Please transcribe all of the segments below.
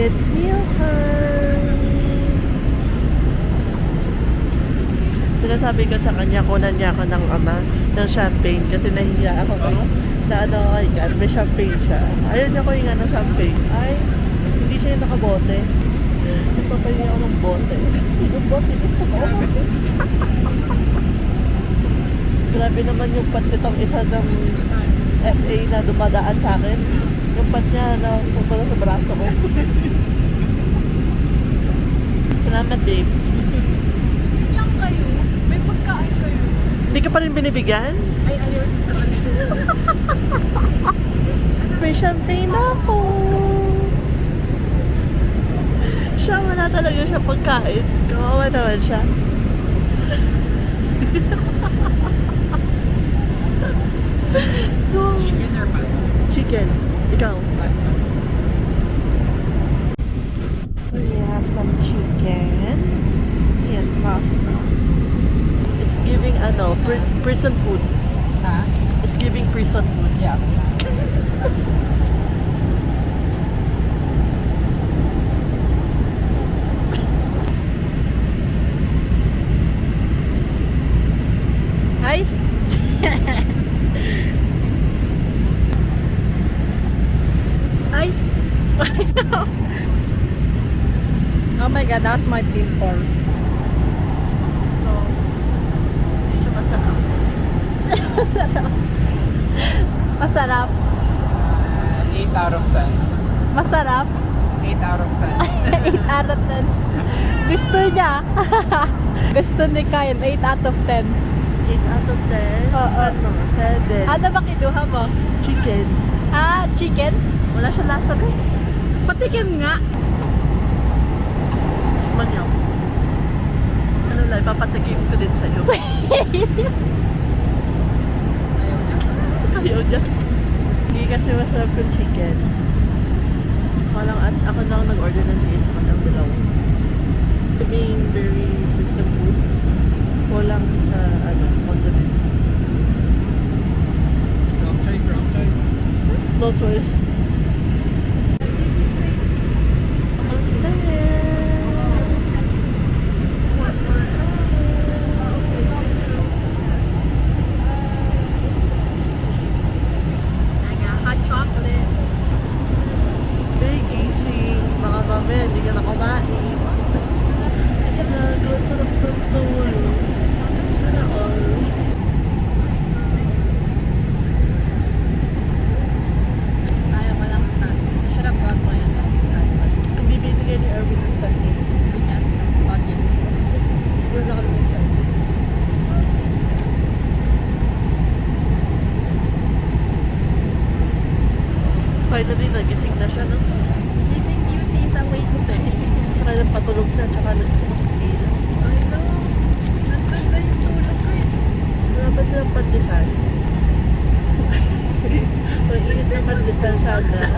It's meal time! Sinasabi ko sa kanya, kunan niya ako ng champagne kasi nahihiya ako na ano kay God, may champagne siya. Ayaw niya ko yung champagne. Ay, hindi siya yung nakabote. Nagpapahingi ako ng bote. Yung bote, gusto ko. Grabe naman yung pat nitong isa ng FA na dumadaan sa akin. Yung pat niya na pupunta sa braso ko. Salamat, babes. Lang kayo? May pagkain kayo? Hindi ka pa rin binibigyan? Ay, ayaw din sa kanila. May champagne ako. Siya, wala talaga siya pagkain. Kawawa naman siya. Chicken or pasta? Chicken. Ikaw. Pasta. We have some chicken and pasta. It's giving prison food. Ha? It's giving prison food. Yeah. Hi. Hi. Oh my god, that's my pimple. No. Hindi siya masarap. Masarap. Masarap. 8 out of 10. Masarap. 8 out of 10. 8 out of 10. Gusto niya. Gusto ni Kyle, 8 out of 10. 8 out of 10. Oo. Ano? 7. Ano ba kinuha mo? Chicken. Ah, chicken? Wala siya lasa na. Patikim nga. Manyaw. Ano lang, papatikim ko din sa'yo. Ayaw niya. Hindi kasi masarap yung chicken. Ako lang nag-order ng chicken sa kanyang dilaw. Being very prison food. Walang sa, condiments. Wrong choice, wrong choice. No choice. Almost there. Hot chocolate. Big gising. Baka mamaya, hindi ka na kumain. Sige na, gawin sarap ng tulo. Sana all. Sayang walang snack. I should have brought my Kung bibigyan ni Erwin ng stuff niya. Okay. Siguro nakalimutan. Finally, nagising na siya, no? Sleeping Beauty is awake. Saka nagpatulog na, saka nagpapakila. I know. Nandun na yung tulog ko eh. Wala ba silang pandesal? Ang init na pandesal sana.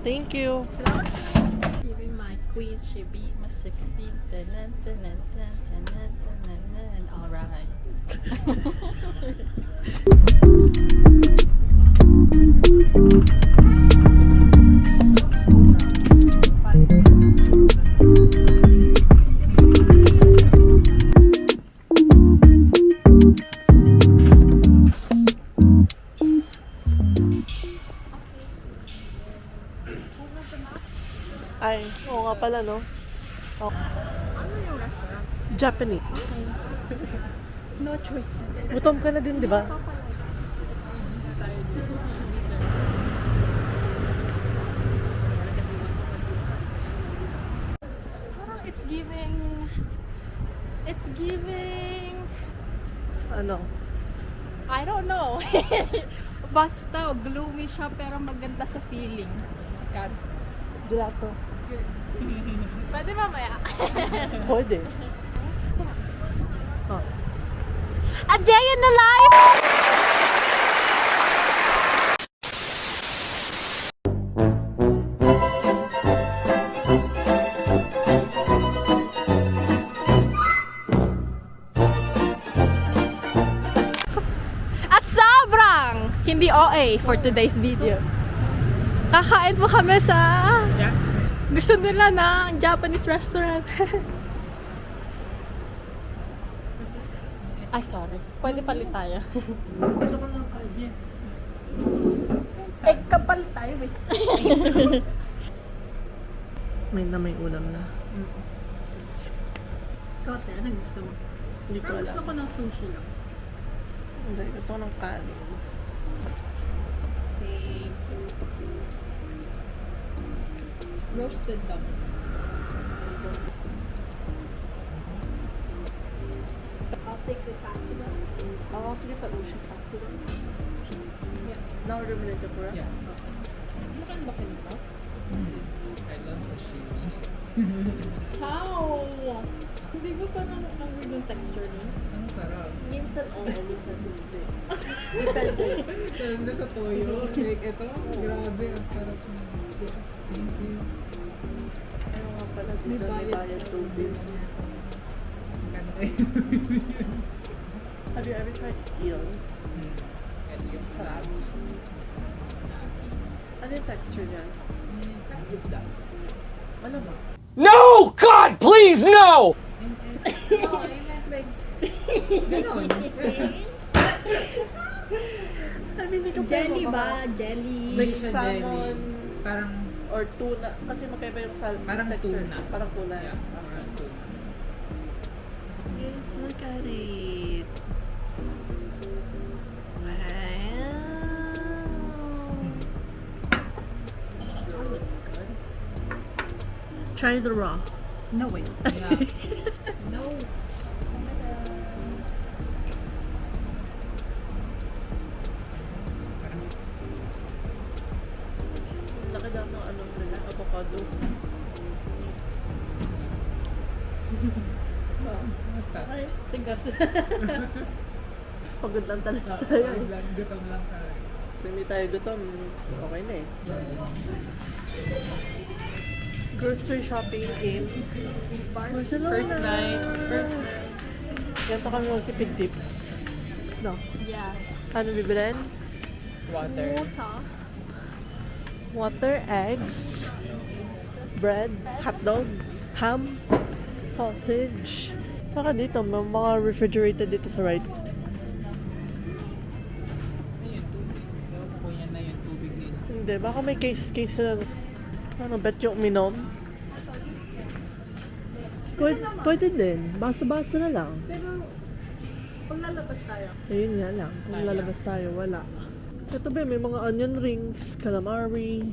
Thank you. Giving my queen, she beat my 16. Alright. Ay, oo nga pala, no? Oh. Ano yung restaurant? Japanese. No choice. Gutom ka na din, di ba? Parang it's giving... It's giving... Ano? I don't know. Basta gloomy siya pero maganda sa feeling. God. Gelato. Pwede mamaya. Pwede. Oh. A day in the life! At sobrang hindi OA for today's video. Kakain po kami sa Yeah. gusto nila ng Japanese restaurant. Ay, sorry. Pwede palit tayo. Eh, kapalit tayo eh. May ulam na. Kote, anong gusto mo? Hindi ko alam. ko ng sushi lang. Hindi, gusto ko ng kanin. Roasted duck. I'll take the katsudon. Oo, sige, tarushi katsu. Yeah. Na-order mo na ito, Pura? Yeah. Mukhang ba kinito? I love sashimi. How? Hindi ba parang ang weird yung texture nun? Ang sarap. Minsan oo, minsan hindi. Sarap na sa toyo. Like ito, grabe. Ang sarap. Thank you. Ano nga pala, dito May may bayad bayad tubig. Ganda Have you ever tried eel? And yung sarap. Ano yung texture niyan? Is that? Ano ba? No! God, please, no! No, I meant like, ganon. I mean, hindi ko Jelly pero ba? Jelly. Like Hindi siya salmon. jelly. Parang, Or tuna. Kasi magkaiba yung salmon Parang texture. tuna. Parang tuna. yeah, parang tuna. Yes, look at it. Wow. Oh, looks good. Try the raw. No way. Yeah. No. Laki daw ng ano nila, avocado. Basta. Tigas. Pagod lang talaga tayo. Gutom lang tayo. Kung hindi tayo gutom, okay na eh. Grocery shopping in Barcelona. First night. Ganito kami magtipid tips. No? Yeah. Ano bibilin? Water. Water, eggs, bread, hotdog, ham, sausage. Saka dito, may mga refrigerated dito sa right. Ayun, tubig. Ewan ko yan na yung tubig nila. Hindi, baka may case na ano, bet yung minom. Pwede din. Basta-basta na lang. Pero, pag lalabas tayo, Ayun nga lang. Kung lalabas tayo, wala. Ito ba, may mga onion rings, calamari.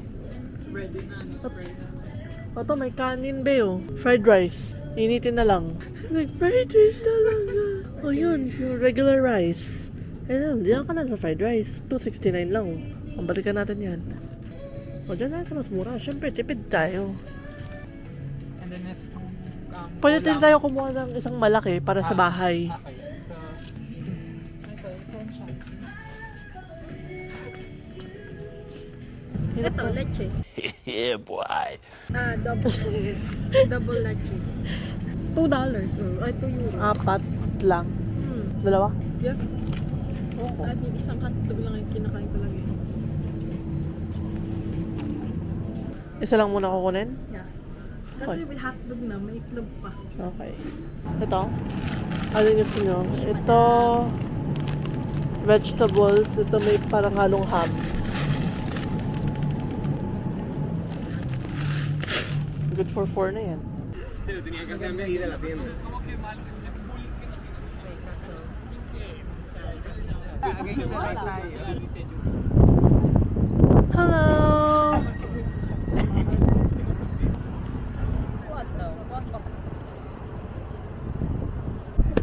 Ready na, no? Ready na. Ito, may kanin ba yun? Fried rice. Initin na lang. Fried rice na lang. O yun, yung regular rice. Ayun, diyan ka na sa fried rice. $2.69 lang. Ang balikan natin yan. O dyan natin mas mura. Siyempre, tipid tayo. And then if Pwede din kulang- tayo kumuha ng isang malaki para sa bahay. Okay. So, ito, sunshine. Ito, leche. Yeah, boy. Double leche. $2. Ay, 2 euro. 4 lang. Hmm. Dalawa? Yeah. At yung isang hotdog lang yung kinakain ko lagi. Isa lang muna kukunin? Yeah. Kasi with hotdog na, may itlog pa. Okay. Ito? Ano yung gusto nyo? Ito, vegetables. Ito may parang halong ham. Good for 4 na yan. Hello! What the?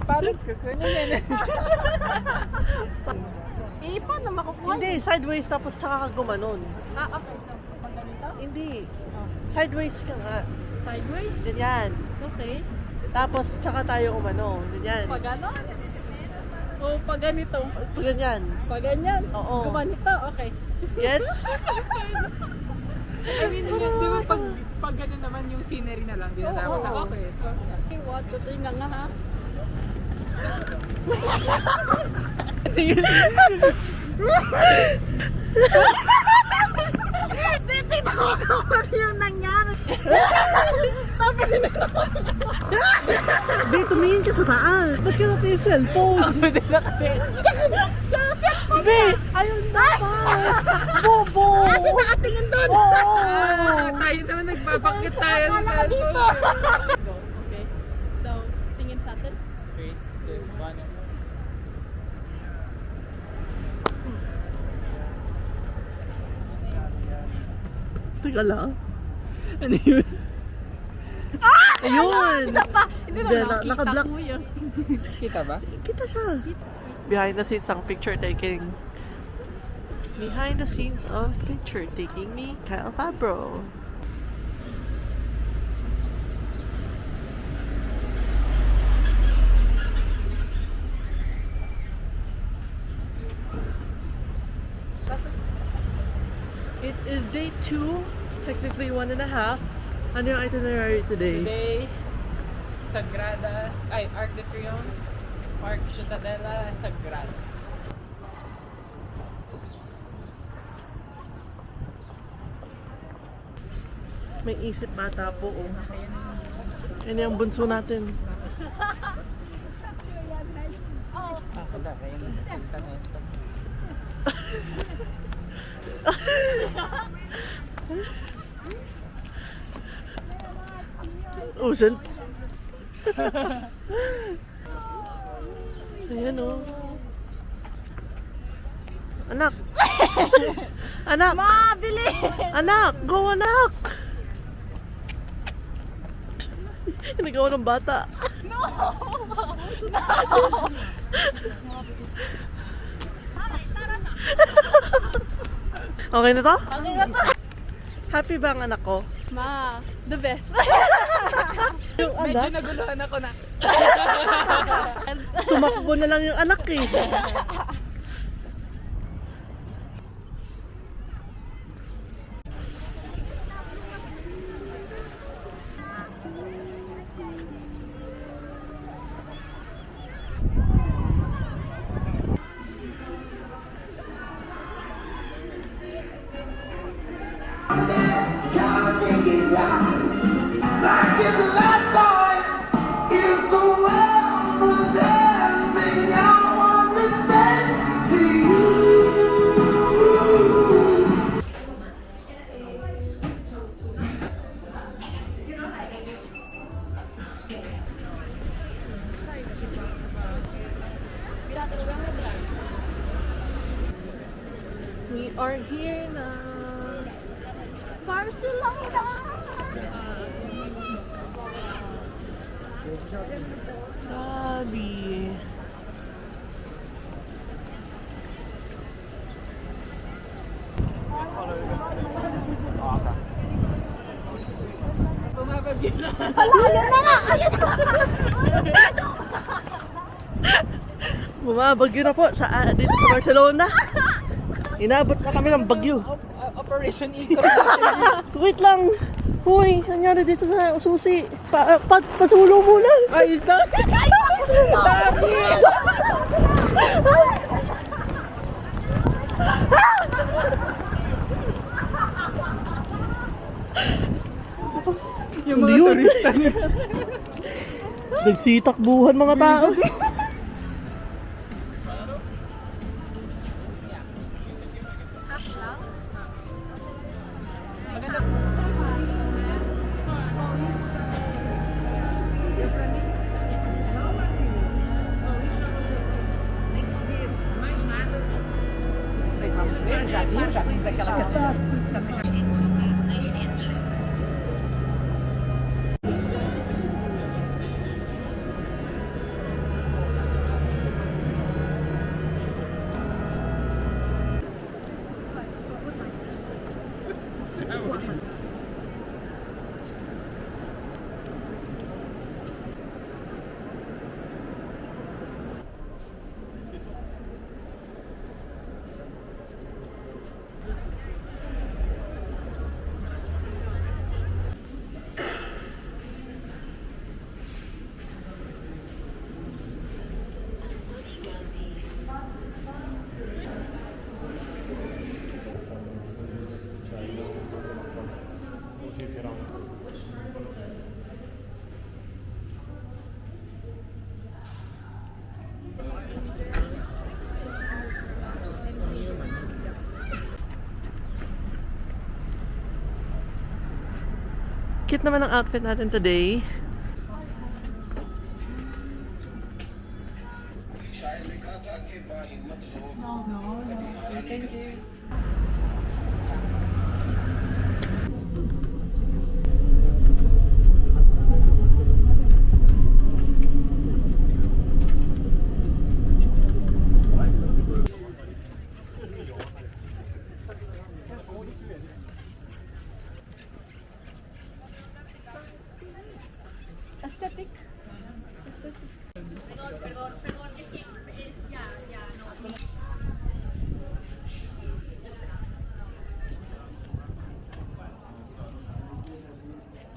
Parang kukunin na. Eh, paano makukuha? Hindi, sideways tapos tsaka ka gumanon. Okay. So, pag ganito? Hindi. Sideways ka nga. Sideways? Ganyan. Okay. Tapos tsaka tayo umano. Ganyan. Pag ano? O, pag ganito. Pag ganyan. Pag ganyan? Oo. Gumanito? Okay. Gets? I mean, di ba pag ganyan naman yung scenery na lang, di na dapat na okay. So, Okay, what? Tutoy nga nga ha? Dito ako yung nangyari. Di, tumingin ka sa taas. Ba't ka natin yung cellphone? hindi na kasi. Be! Ayun na ba? Bobo! Kasi nakatingin doon. Oo! Tayo naman nagbabakit tayo sa cellphone. Go. Okay. So, tingin sa atin. 3, 2, 1. Teka lang. Ano yun? Ayun! Isa pa! Hindi Hindi, na makita naka-block. ko yun. Kita ba? Kita siya. Behind the scenes ang picture taking. Behind the scenes of picture taking ni Kyle Fabro. It is day 2, technically 1.5. Ano yung itinerary today? Today, Sagrada, Arc de Triomphe, Park Ciutadella, Sagrada. May isip bata po, oh. Yan yung bunso natin. Wala, kayo na. Sa Nestor. Ocean. Ayan, oh. Anak! Anak! Ma, bili! Anak! Go, anak! Nagawa ng bata. Okay na to? Okay na to. Happy ba ang anak ko? Ma, the best. Yung Medyo anak? naguluhan ako na. Tumakbo na lang yung anak eh. We are here na. Barcelona! Grabe. Bumabagyo na. Ayun na nga! Ayun na! Bumabagyo na po sa dito sa Barcelona. Inabot na kami ng bagyo. Operation Ikot natin. Wait lang! Hoy, nangyari dito sa susi? Pasulo mo lang! Ay, dami! Dami! Yung mga Hindi yun. turista niya. Nagsitakbuhan mga tao. Vamos ver, já vimos aquela catedral. Cute naman ang outfit natin today. Thank you. Aesthetic.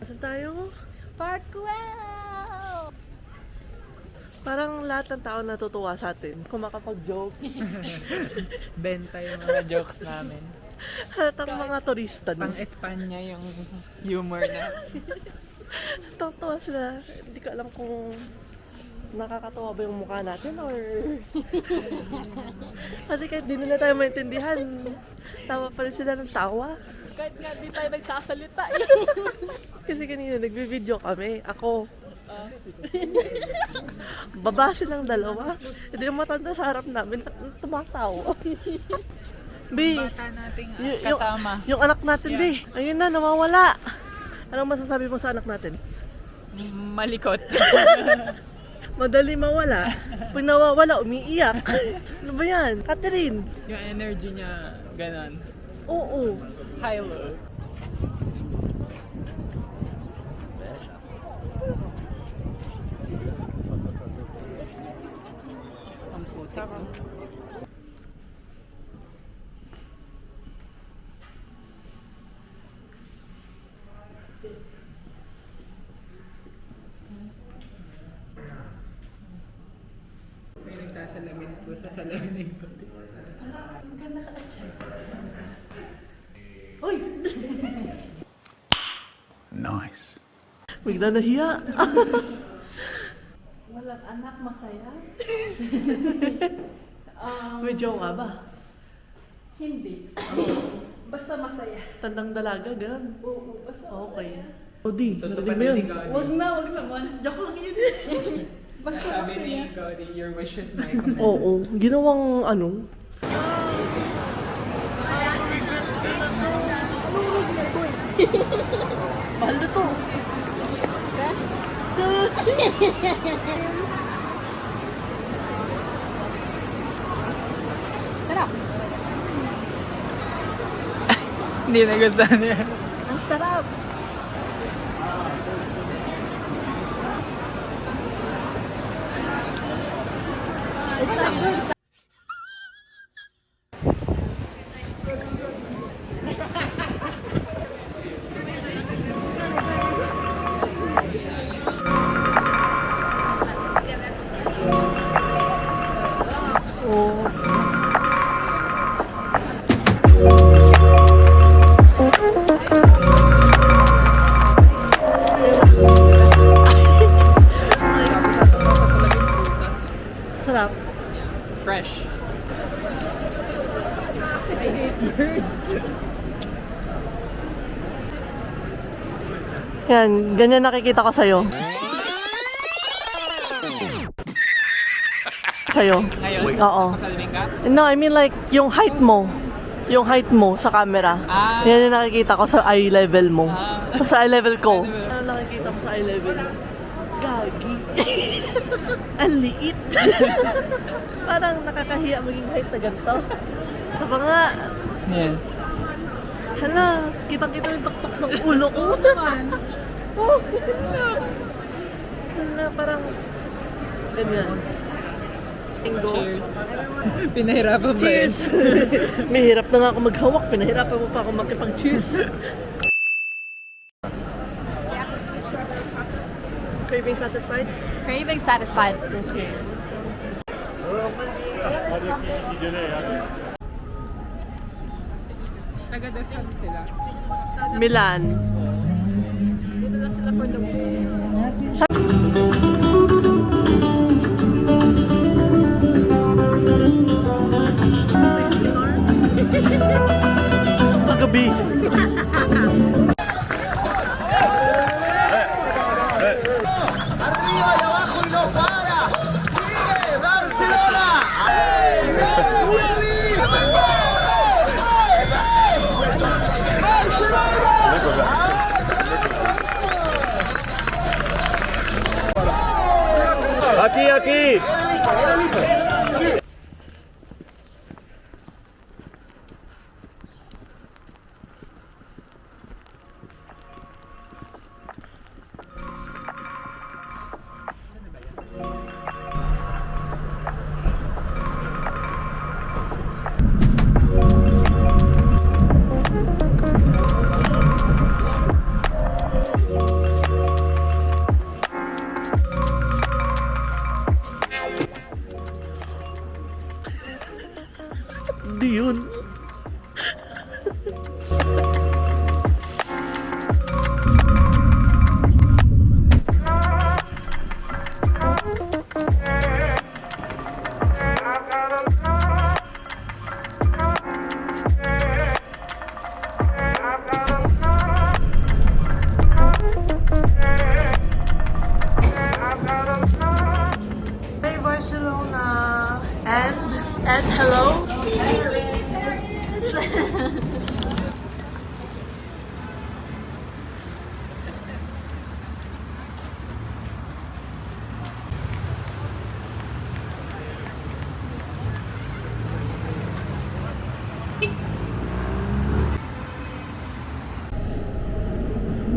Asan tayo? Parkwell! Parang lahat ng tao natutuwa sa atin kung makapag-joke. Benta yung mga jokes namin. Halatang mga turista Pang no? Espanya yung humor na. Totoo sila. Hindi ko alam kung nakakatawa ba yung mukha natin or... Kasi kahit di nila tayo maintindihan, tawa pa rin sila ng tawa. Kahit nga di tayo nagsasalita. Kasi kanina nagbe-video kami. Ako. Baba silang dalawa. Hindi yung matanda sa harap namin tumatawa. B, Bata nating yung, kasama. yung anak natin, B. Ayun na, nawawala. Anong masasabi mo sa anak natin? Malikot. Madali mawala. Pag nawawala, umiiyak. Ano ba yan? Catherine? Yung energy niya, ganon. Oo. High-low. Ang putik. May nagsasalamin po sa salamin ko. Uy! Nice. Bigla nahiya. Walang anak, masaya? May joke ka ba? Hindi. Basta masaya. Tandang dalaga, gano'n. Oo, basta Okay. masaya. Odi, narinig mo yun? Wag na, wag naman. Joke lang yun. Basta Sabi ni masaya. Cody, your wish is my command. Oo. Ginawang ano? Mahal na to. Sarap. Hindi nagustuhan niya. Ang sarap. Yan, ganyan nakikita ko sa'yo. Sa'yo. Ngayon? Oo. Masalming ka? No, I mean like, yung height mo. Yung height mo sa camera. Ah. Yan yung nakikita ko sa eye level mo. Ah. Sa eye level ko. Eye level. Ano nakikita mo sa eye level mo? Gagi. Ang liit. Parang nakakahiya maging height na ganito. Saba nga. Yes. Hala, kitang-kita yung tuktok ng ulo ko. Oh, hala, parang ganyan. Bingo. Cheers. Pinahirapan ba yun? Cheers! May hirap na nga ako maghawak. Pinahirapan mo pa ako makipag-cheers. Craving satisfied? Craving satisfied. Okay. Taga-dasal sila. Milan. Dito lang sila for the weekend. Kagabi. Aquí, aquí. Di yun. Hey Barcelona! And hello?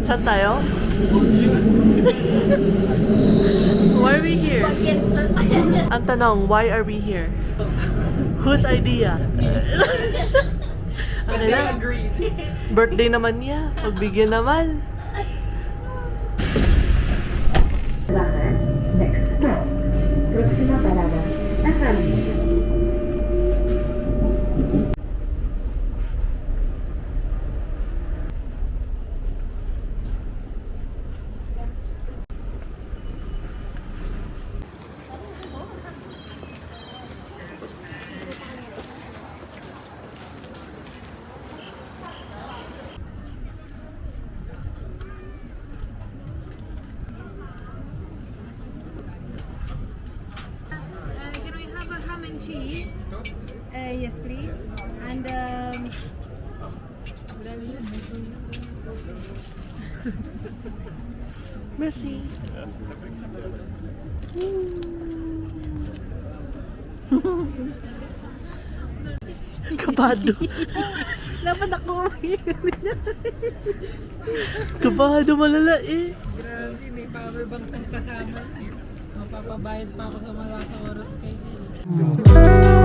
Saan tayo? Why are we here? Ang tanong, why are we here? Whose idea? Ano na? Birthday naman niya. Pagbigyan naman. Next stop. Próxima parada. Ajali. Can we have a ham and cheese? Yes, please. And Merci. Kabado. dapat ako Kabado malala eh. Grabe, may power bank pang kasama. Mapapabayad pa ako sa malasa oras kayo.